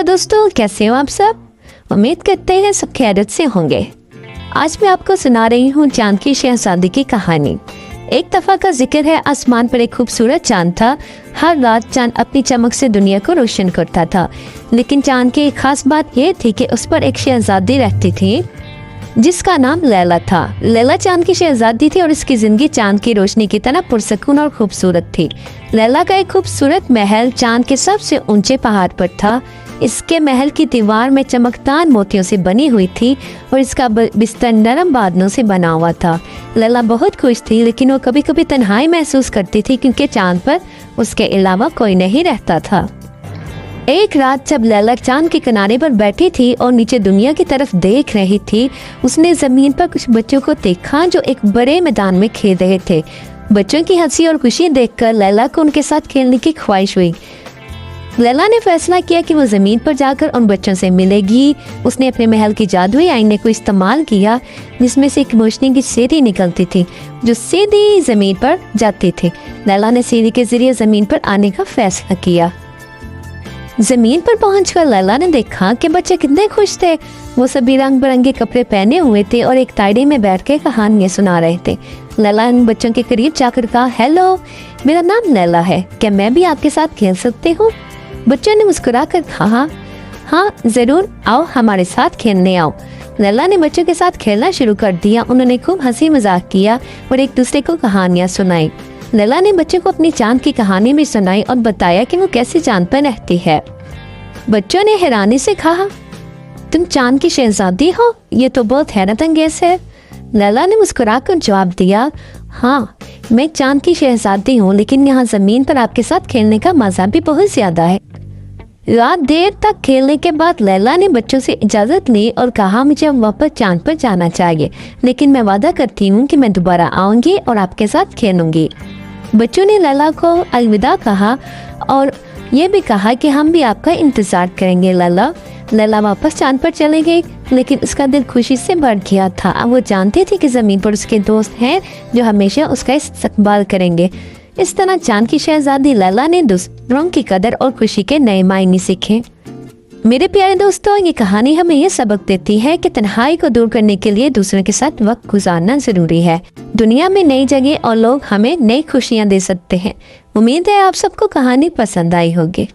दोस्तों, कैसे हो आप सब। उम्मीद करते हैं सब खैरियत से होंगे। आज मैं आपको सुना रही हूँ चांद की शहजादी की कहानी। एक दफा का जिक्र है, आसमान पर एक खूबसूरत चांद था। हर रात चांद अपनी चमक से दुनिया को रोशन करता था, लेकिन चांद की एक खास बात यह थी कि उस पर एक शहजादी रहती थी जिसका नाम लैला था। लैला चांद की शहजादी थी और इसकी जिंदगी चांद की रोशनी की तरह पुरसकून और खूबसूरत थी। लैला का एक खूबसूरत महल चांद के सबसे ऊंचे पहाड़ पर था। इसके महल की दीवार में चमकदार मोतियों से बनी हुई थी और इसका बिस्तर नरम बादलों से बना हुआ था। लैला बहुत खुश थी, लेकिन वो कभी कभी तन्हाई महसूस करती थी क्योंकि चांद पर उसके अलावा कोई नहीं रहता था। एक रात जब लैला चांद के किनारे पर बैठी थी और नीचे दुनिया की तरफ देख रही थी, उसने जमीन पर कुछ बच्चों को देखा जो एक बड़े मैदान में खेल रहे थे। बच्चों की हंसी और खुशी देखकर लैला को उनके साथ खेलने की ख्वाहिश हुई। लैला ने फैसला किया कि वो जमीन पर जाकर उन बच्चों से मिलेगी। उसने अपने महल की जादुई आईने को इस्तेमाल किया, जिसमें से एक रोशनी की सीढ़ी निकलती थी जो सीधी जमीन पर जाती थी। लैला ने सीढ़ी के जरिए जमीन पर आने का फैसला किया। जमीन पर पहुंचकर लैला ने देखा कि बच्चे कितने खुश थे। वो सभी रंग बिरंगे कपड़े पहने हुए थे और एक दायरे में बैठ के कहानियां सुना रहे थे। लैला इन बच्चों के करीब जाकर कहा, हेलो, मेरा नाम लैला है, क्या मैं भी आपके साथ खेल सकती हूँ। बच्चों ने मुस्कुराकर कहा, हाँ जरूर, आओ हमारे साथ खेलने आओ। लैला ने बच्चों के साथ खेलना शुरू कर दिया। उन्होंने खूब हंसी मजाक किया और एक दूसरे को कहानियां सुनाई। लैला ने बच्चों को अपनी चांद की कहानी भी सुनाई और बताया कि वो कैसे चांद पर रहती है। बच्चों ने हैरानी से कहा, तुम चांद की शहजादी हो, ये तो बहुत हैरत अंगेज है। लैला ने मुस्कुराकर जवाब दिया, हाँ मैं चांद की शहजादी हूँ, लेकिन यहाँ जमीन पर आपके साथ खेलने का मजा भी बहुत ज्यादा है। रात देर तक खेलने के बाद लैला ने बच्चों से इजाजत ली और कहा, मुझे अब वापस चांद पर जाना चाहिए, लेकिन मैं वादा करती हूँ कि मैं दोबारा आऊंगी और आपके साथ खेलूंगी। बच्चों ने लैला को अलविदा कहा और ये भी कहा कि हम भी आपका इंतजार करेंगे। लैला वापस चांद पर चले गई, लेकिन उसका दिल खुशी से भर गया था। अब वो जानती थी कि जमीन पर उसके दोस्त हैं जो हमेशा उसका इस्तकबाल करेंगे। इस तरह चांद की शहजादी लैला ने दूसरों की कदर और खुशी के नए मायने सीखे। मेरे प्यारे दोस्तों, ये कहानी हमें ये सबक देती है कि तन्हाई को दूर करने के लिए दूसरों के साथ वक्त गुजारना जरूरी है। दुनिया में नई जगह और लोग हमें नई खुशियाँ दे सकते हैं। उम्मीद है आप सबको कहानी पसंद आई होगी।